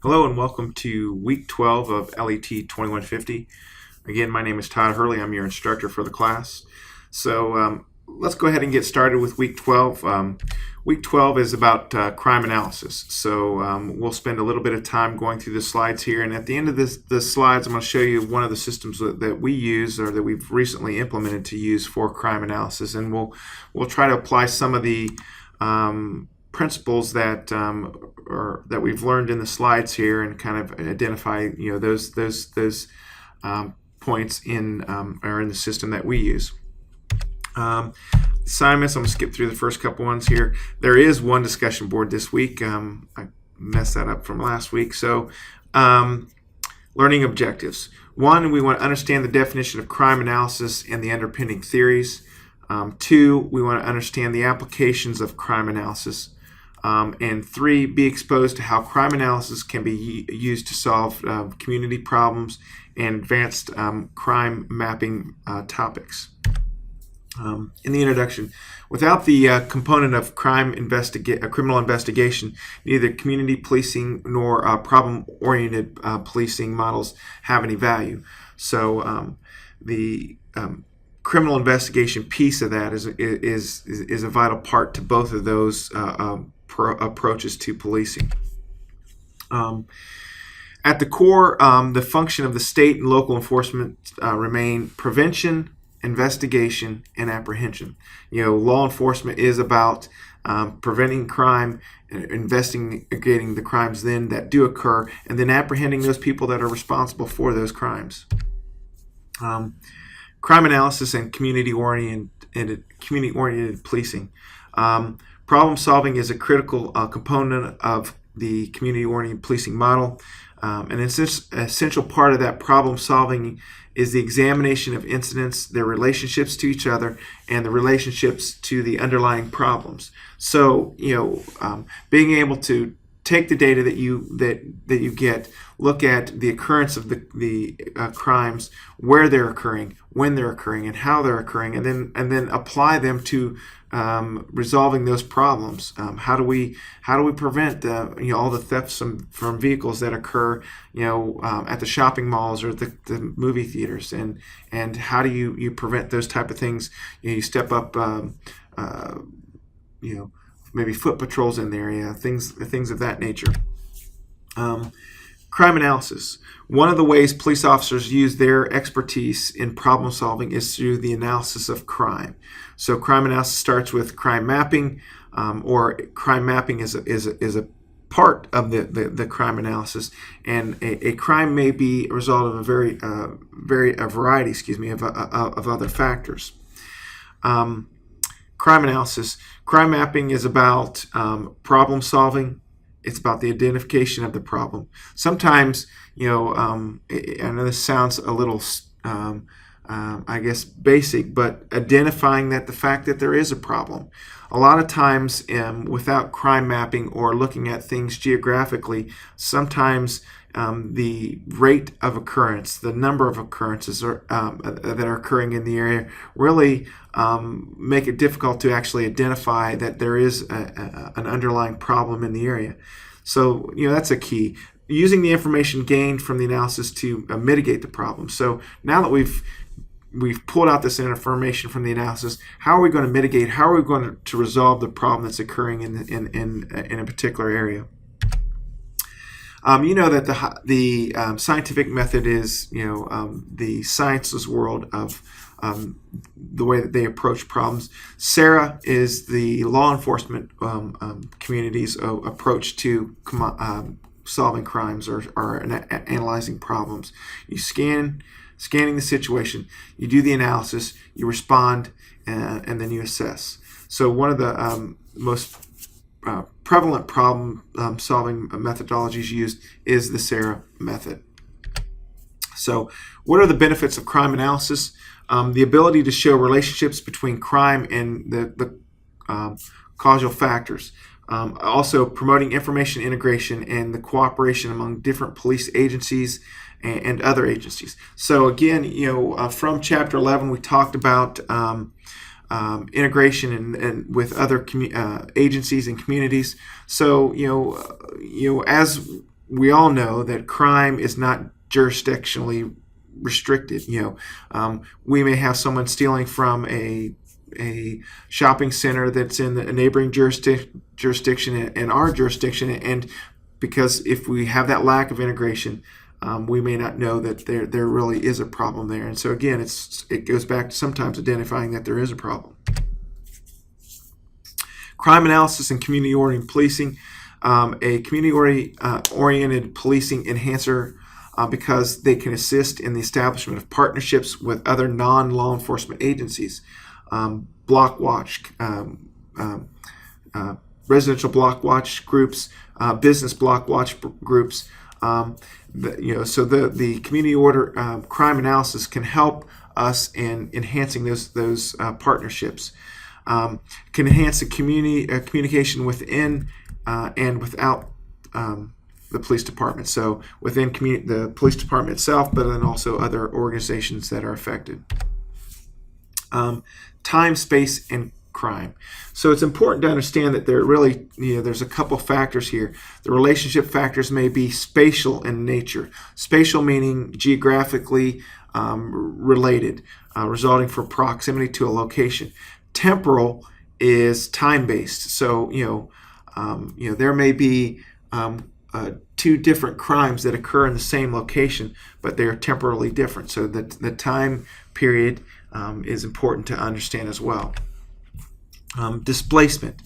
Hello and welcome to week 12 of LET 2150. Again, my name is Todd Hurley. I'm your instructor for the class. So let's go ahead and get started with week 12. Week 12 is about crime analysis. So we'll spend a little bit of time going through the slides here. And at the end of the slides, I'm going to show you one of the systems that we use or that we've recently implemented to use for crime analysis. And we'll try to apply some of the principles that that we've learned in the slides here and kind of identify those points in the system that we use. Assignments, I'm going to skip through the first couple ones here. There is one discussion board this week. I messed that up from last week. So learning objectives. One, we want to understand the definition of crime analysis and the underpinning theories. Two, we want to understand the applications of crime analysis. And three, be exposed to how crime analysis can be used to solve community problems and advanced crime mapping topics. In the introduction, without the component of criminal investigation, neither community policing nor problem-oriented policing models have any value. So the criminal investigation piece of that is a vital part to both of those approaches to policing. At the core, the function of the state and local enforcement remain prevention, investigation, and apprehension. Law enforcement is about preventing crime, investigating the crimes then that do occur, and then apprehending those people that are responsible for those crimes. Crime analysis and community-oriented policing. Problem solving is a critical component of the community-oriented policing model. An essential part of that problem solving is the examination of incidents, their relationships to each other, and the relationships to the underlying problems. So, being able to take the data that you get, look at the occurrence of the crimes, where they're occurring, when they're occurring, and how they're occurring, and then apply them to resolving those problems. How do we prevent all the thefts from vehicles that occur at the shopping malls or the movie theaters, and how do you prevent those type of things? You step up maybe foot patrols in the area, things of that nature. Crime analysis. One of the ways police officers use their expertise in problem solving is through the analysis of crime. So crime analysis starts with crime mapping, or crime mapping is a part of the crime analysis, and a crime may be a result of a variety of other factors. Crime analysis. Crime mapping is about problem solving. It's about the identification of the problem. Sometimes, I know this sounds a little, basic, but identifying that the fact that there is a problem. A lot of times, without crime mapping or looking at things geographically, sometimes the rate of occurrence, the number of occurrences that are occurring in the area really make it difficult to actually identify that there is an underlying problem in the area. So, that's a key. Using the information gained from the analysis to mitigate the problem. So now that we've pulled out this information from the analysis, how are we going to mitigate? How are we going to resolve the problem that's occurring in a particular area? That the scientific method is the science's world of the way that they approach problems. SARA is the law enforcement community's approach to solving crimes or analyzing problems. You scanning the situation, you do the analysis, you respond, and then you assess. So one of the most prevalent problem solving methodologies used is the SARA method. So what are the benefits of crime analysis? The ability to show relationships between crime and the causal factors. Also promoting information integration and the cooperation among different police agencies and other agencies. So again, from Chapter 11, we talked about integration and with other agencies and communities. So as we all know, that crime is not jurisdictionally restricted. We may have someone stealing from a shopping center that's in a neighboring jurisdiction and our jurisdiction, and because if we have that lack of integration, we may not know that there really is a problem there. And so again, it goes back to sometimes identifying that there is a problem. Crime analysis and community-oriented policing. A community-oriented policing enhancer because they can assist in the establishment of partnerships with other non-law enforcement agencies. Block watch, residential block watch groups, business block watch groups. So the community order crime analysis can help us in enhancing those partnerships. Can enhance the communication within and without the police department. So within the police department itself, but then also other organizations that are affected. Time, space, and crime. So it's important to understand that there's a couple factors here. The relationship factors may be spatial in nature. Spatial meaning geographically related, resulting from proximity to a location. Temporal is time-based. So there may be two different crimes that occur in the same location, but they are temporally different. So the time period is important to understand as well. Displacement.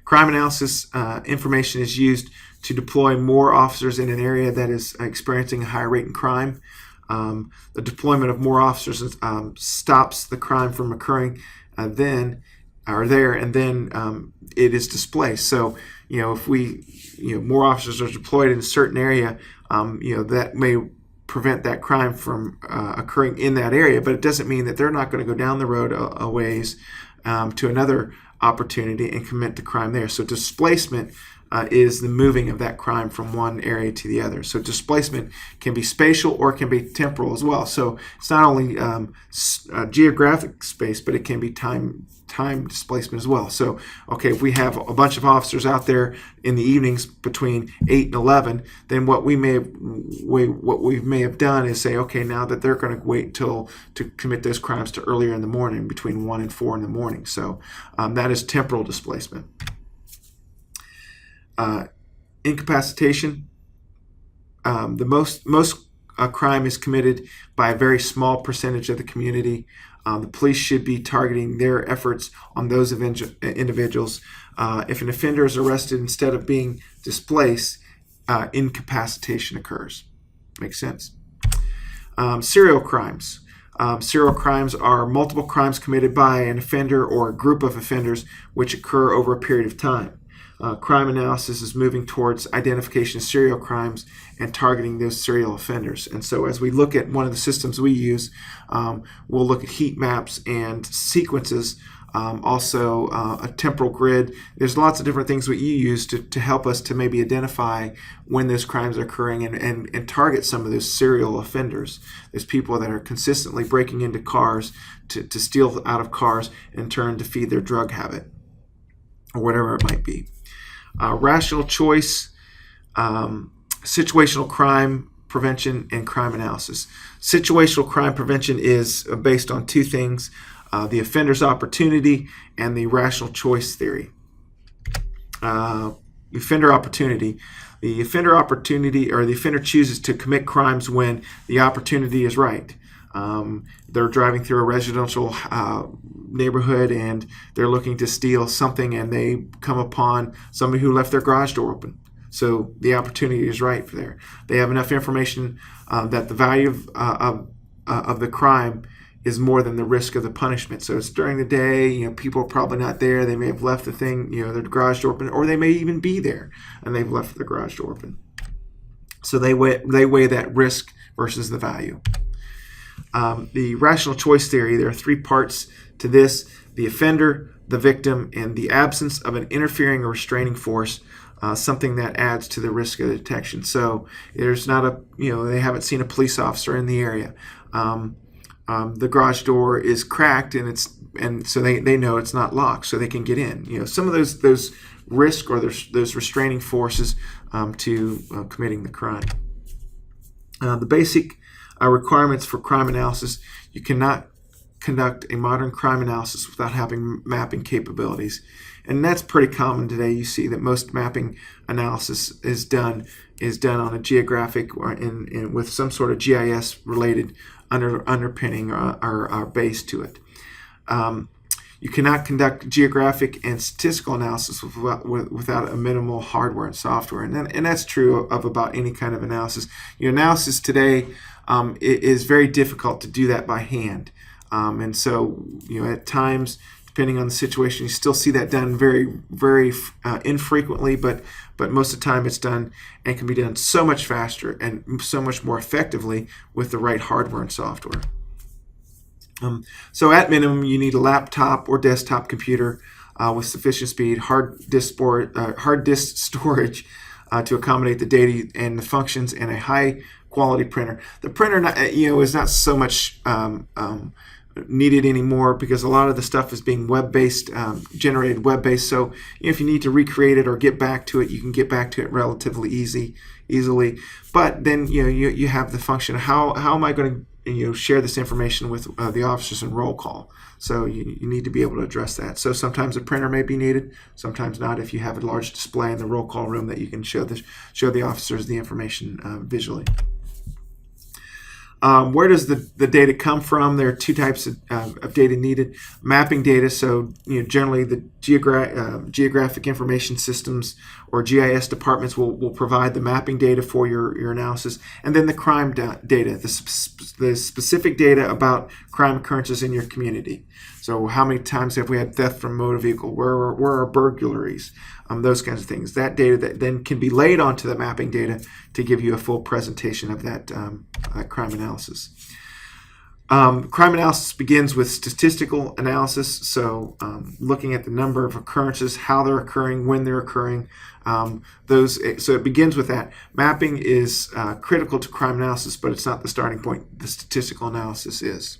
Crime analysis information is used to deploy more officers in an area that is experiencing a higher rate in crime. The deployment of more officers stops the crime from occurring and then it is displaced. So if more officers are deployed in a certain area, that may prevent that crime from occurring in that area, but it doesn't mean that they're not going to go down the road a ways to another opportunity and commit the crime there. So displacement is the moving of that crime from one area to the other. So displacement can be spatial or it can be temporal as well. So it's not only geographic space, but it can be time displacement as well. So, okay, if we have a bunch of officers out there in the evenings between 8 and 11, then what we may have done is say, okay, now that they're going to wait to commit those crimes to earlier in the morning, between 1 and 4 in the morning. So that is temporal displacement. Incapacitation. The most crime is committed by a very small percentage of the community. The police should be targeting their efforts on those individuals. If an offender is arrested instead of being displaced, incapacitation occurs. Makes sense. Serial crimes. Serial crimes are multiple crimes committed by an offender or a group of offenders which occur over a period of time. Crime analysis is moving towards identification of serial crimes and targeting those serial offenders. And so as we look at one of the systems we use, we'll look at heat maps and sequences, also a temporal grid. There's lots of different things that you use to help us to maybe identify when those crimes are occurring and target some of those serial offenders. There's people that are consistently breaking into cars to steal out of cars and in turn to feed their drug habit or whatever it might be. Rational choice, situational crime prevention, and crime analysis. Situational crime prevention is based on two things, the offender's opportunity and the rational choice theory. Offender opportunity. The offender opportunity, or the offender chooses to commit crimes when the opportunity is right. They're driving through a residential neighborhood and they're looking to steal something and they come upon somebody who left their garage door open. So the opportunity is right for there. They have enough information that the value of the crime is more than the risk of the punishment. So it's during the day, people are probably not there. They may have left the thing, their garage door open, or they may even be there and they've left the garage door open. So they weigh that risk versus the value. The rational choice theory, there are three parts to this: the offender, the victim, and the absence of an interfering or restraining force something that adds to the risk of detection. So there's not a, they haven't seen a police officer in the area. The garage door is cracked, and so they know it's not locked, so they can get in. Some of those risk or those restraining forces to committing the crime. The basic requirements for crime analysis: you cannot conduct a modern crime analysis without having mapping capabilities. And that's pretty common today. You see that most mapping analysis is done on a geographic or with some sort of GIS related underpinning or base to it. You cannot conduct geographic and statistical analysis without a minimal hardware and software, and that's true of about any kind of analysis. Analysis today is very difficult to do that by hand, and so at times, depending on the situation, you still see that done very, very infrequently, but most of the time it's done and can be done so much faster and so much more effectively with the right hardware and software. So at minimum, you need a laptop or desktop computer with sufficient speed, hard disk storage to accommodate the data and the functions, and a high quality printer. The printer, is not so much needed anymore, because a lot of the stuff is being web-based, generated web-based. So if you need to recreate it or get back to it, you can get back to it relatively easily. But then you have the function: how am I going to share this information with the officers in roll call? So you need to be able to address that. So sometimes a printer may be needed, sometimes not. If you have a large display in the roll call room that you can show the officers the information visually. Where does the data come from? There are two types of data needed. Mapping data, so generally the geographic information systems or GIS departments will provide the mapping data for your analysis. And then the crime data, the specific data about crime occurrences in your community. So how many times have we had theft from a motor vehicle? Where are burglaries? Those kinds of things. That data that then can be laid onto the mapping data to give you a full presentation of that crime analysis. Crime analysis begins with statistical analysis, so looking at the number of occurrences, how they're occurring, when they're occurring. So it begins with that. Mapping is critical to crime analysis, but it's not the starting point. The statistical analysis is.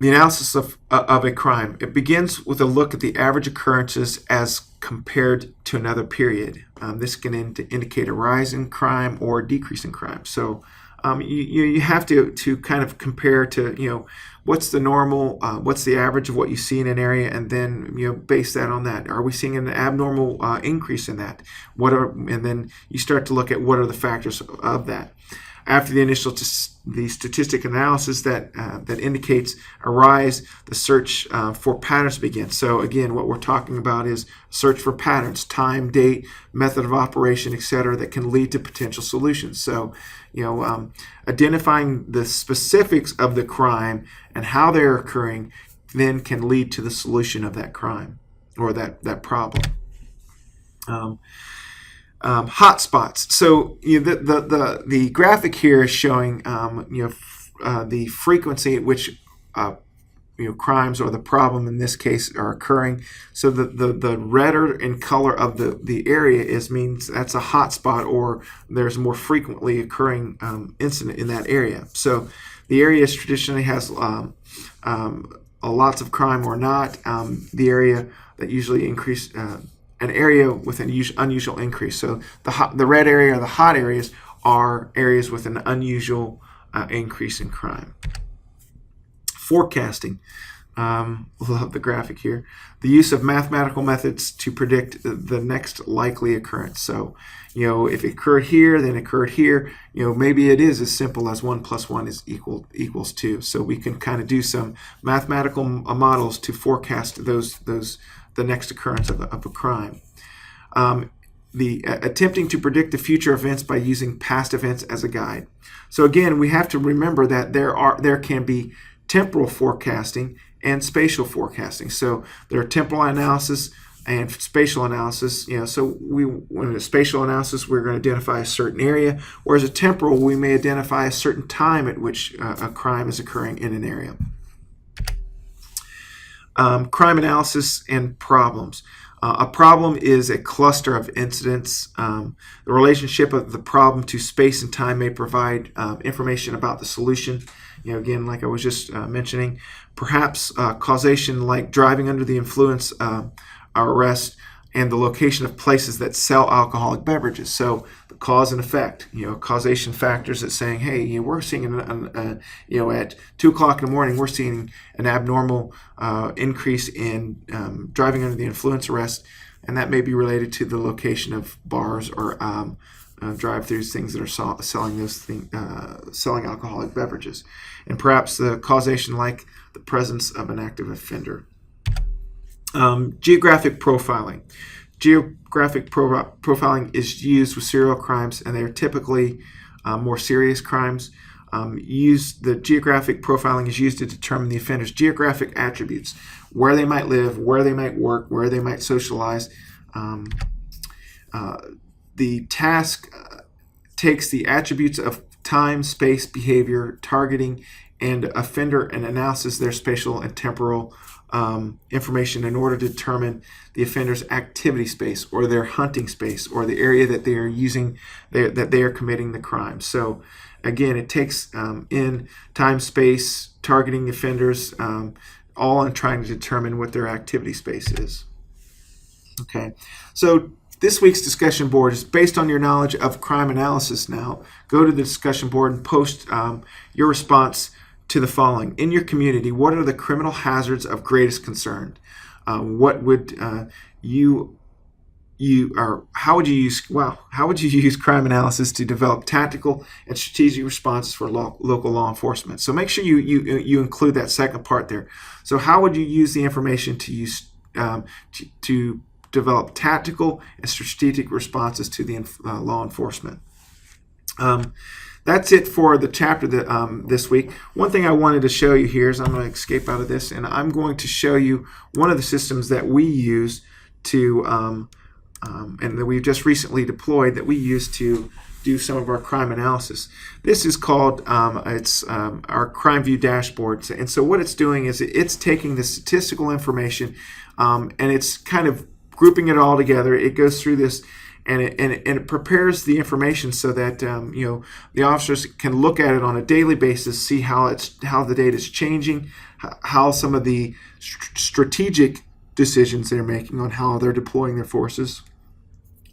The analysis of a crime. It begins with a look at the average occurrences as compared to another period. This can indicate a rise in crime or a decrease in crime. So you have to kind of compare to what's the normal, what's the average of what you see in an area, and then base that on that. Are we seeing an abnormal increase in that? And then you start to look at what are the factors of that. After the initial the statistic analysis that indicates a rise, the search for patterns begins. So again, what we're talking about is search for patterns, time, date, method of operation, etc., that can lead to potential solutions. So identifying the specifics of the crime and how they're occurring then can lead to the solution of that crime or that problem. Hotspots. So the graphic here is showing the frequency at which crimes, or the problem in this case, are occurring. So the redder in color of the area means that's a hotspot, or there's more frequently occurring incident in that area. So the area traditionally has lots of crime or not. The area that usually increase. An area with an unusual increase. So the red area or the hot areas are areas with an unusual increase in crime. Forecasting. Love the graphic here. The use of mathematical methods to predict the next likely occurrence. So, if it occurred here, then it occurred here. Maybe it is as simple as 1 + 1 equals 2. So we can kind of do some mathematical models to forecast the next occurrence of a crime. Attempting to predict the future events by using past events as a guide. So again, we have to remember that there can be temporal forecasting and spatial forecasting. So there are temporal analysis and spatial analysis. So when a spatial analysis, we're going to identify a certain area, whereas a temporal, we may identify a certain time at which a crime is occurring in an area. Crime analysis and problems. A problem is a cluster of incidents. The relationship of the problem to space and time may provide information about the solution. Again, like I was just mentioning, perhaps causation like driving under the influence, arrest, and the location of places that sell alcoholic beverages. So the cause and effect, causation factors that saying, hey, we're seeing at 2 o'clock in the morning, we're seeing an abnormal increase in driving under the influence arrest, and that may be related to the location of bars or drive-throughs, things that are selling alcoholic beverages, and perhaps the causation like the presence of an active offender. Geographic profiling. Geographic profiling is used with serial crimes, and they are typically more serious crimes. The geographic profiling is used to determine the offender's geographic attributes, where they might live, where they might work, where they might socialize. The task takes the attributes of time, space, behavior, targeting, and offender and analysis their spatial and temporal information in order to determine the offender's activity space or their hunting space or the area that they are using, that they are committing the crime. So again, it takes in time, space, targeting offenders, all in trying to determine what their activity space is. Okay, so this week's discussion board is based on your knowledge of crime analysis. Now, go to the discussion board and post your response to the following. In your community, what are the criminal hazards of greatest concern? What would how would you use crime analysis to develop tactical and strategic responses for local law enforcement? So make sure you include that second part there. So how would you use the information to use to develop tactical and strategic responses to the law enforcement? That's it for the chapter this week. One thing I wanted to show you here is I'm going to escape out of this, and I'm going to show you one of the systems that we use to, and that we've just recently deployed, that we use to do some of our crime analysis. This is called, our Crime View dashboard. And so what it's doing is it's taking the statistical information and it's kind of grouping it all together. It goes through this and it prepares the information so that the officers can look at it on a daily basis, see how the data is changing, how some of the strategic decisions they're making on how they're deploying their forces,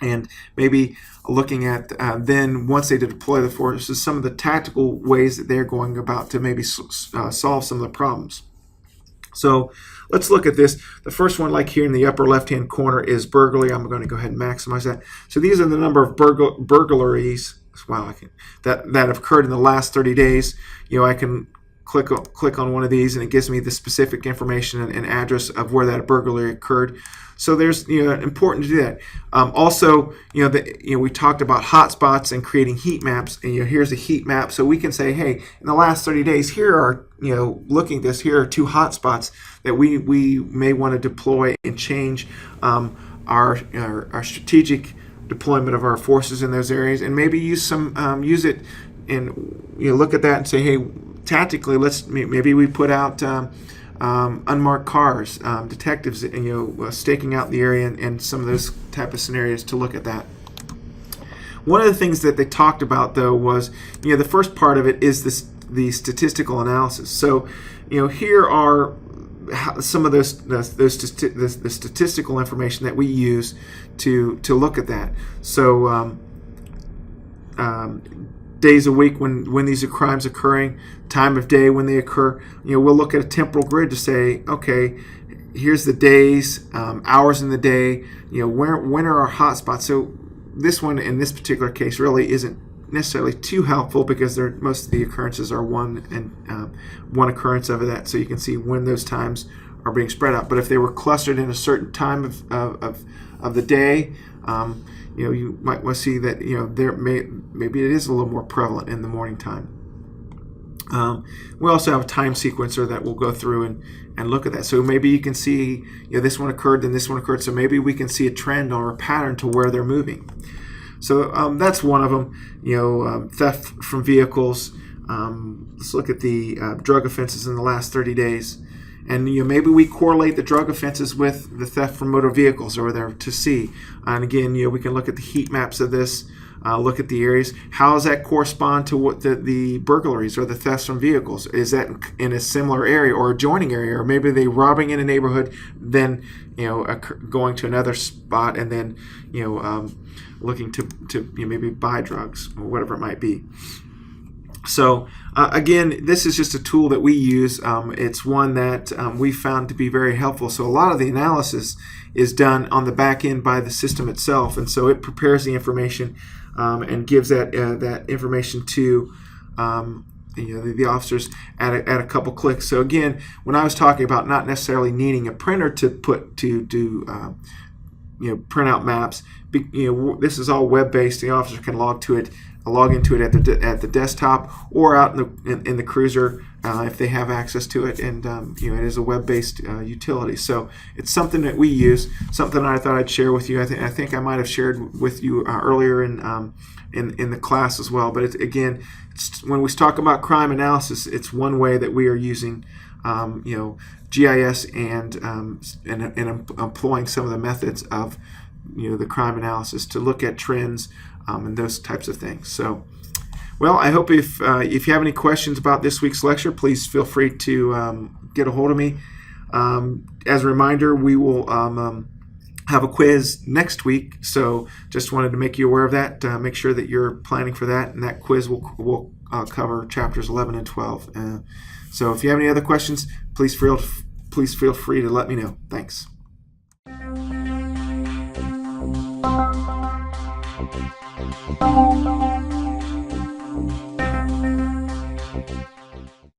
and maybe looking at then once they deploy the forces, some of the tactical ways that they're going about to maybe solve some of the problems. So let's look at this. The first one, like here in the upper left-hand corner, is burglary. I'm going to go ahead and maximize that. So these are the number of burglaries that have occurred in the last 30 days. I can click on one of these, and it gives me the specific information and address of where that burglary occurred. So there's important to do that. Also, we talked about hotspots and creating heat maps, and here's a heat map, so we can say, hey, in the last 30 days, here are looking at this, here are 2 hotspots that we may want to deploy and change our strategic deployment of our forces in those areas, and maybe use it and look at that and say, hey, tactically, maybe we put out unmarked cars, detectives, staking out the area, and some of those type of scenarios to look at that. One of the things that they talked about, though, was the first part of it is the statistical analysis. So here are some of the statistical information that we use to look at that. So days a week when these are crimes occurring, time of day when they occur. We'll look at a temporal grid to say, okay, here's the days, hours in the day. When are our hotspots? So this one in this particular case really isn't necessarily too helpful because most of the occurrences are one occurrence of that, so you can see when those times are being spread out. But if they were clustered in a certain time of the day, you might want to see that maybe it is a little more prevalent in the morning time. We also have a time sequencer that will go through and look at that. So maybe you can see this one occurred, then this one occurred. So maybe we can see a trend or a pattern to where they're moving. So that's one of them. Theft from vehicles. Let's look at the drug offenses in the last 30 days. And maybe we correlate the drug offenses with the theft from motor vehicles over there to see. And again, we can look at the heat maps of this, look at the areas. How does that correspond to what the burglaries or the thefts from vehicles? Is that in a similar area or adjoining area, or maybe they robbing in a neighborhood, then going to another spot and then looking to maybe buy drugs or whatever it might be. So again, this is just a tool that we use. It's one that we found to be very helpful. So a lot of the analysis is done on the back end by the system itself, and so it prepares the information and gives that information to the officers at a couple clicks. So again, when I was talking about not necessarily needing a printer to do print out maps, this is all web-based. The officer can log into it at the desktop or out in the cruiser if they have access to it, and it is a web-based utility. So it's something that we use, something I thought I'd share with you. I think I might have shared with you earlier in the class as well. But again, when we talk about crime analysis, it's one way that we are using GIS and employing some of the methods of the crime analysis to look at trends and those types of things. So, well, I hope if you have any questions about this week's lecture, please feel free to get a hold of me. As a reminder, we will have a quiz next week, so just wanted to make you aware of that. Make sure that you're planning for that, and that quiz will cover chapters 11 and 12. So if you have any other questions, please feel free to let me know. Thanks. Thank you.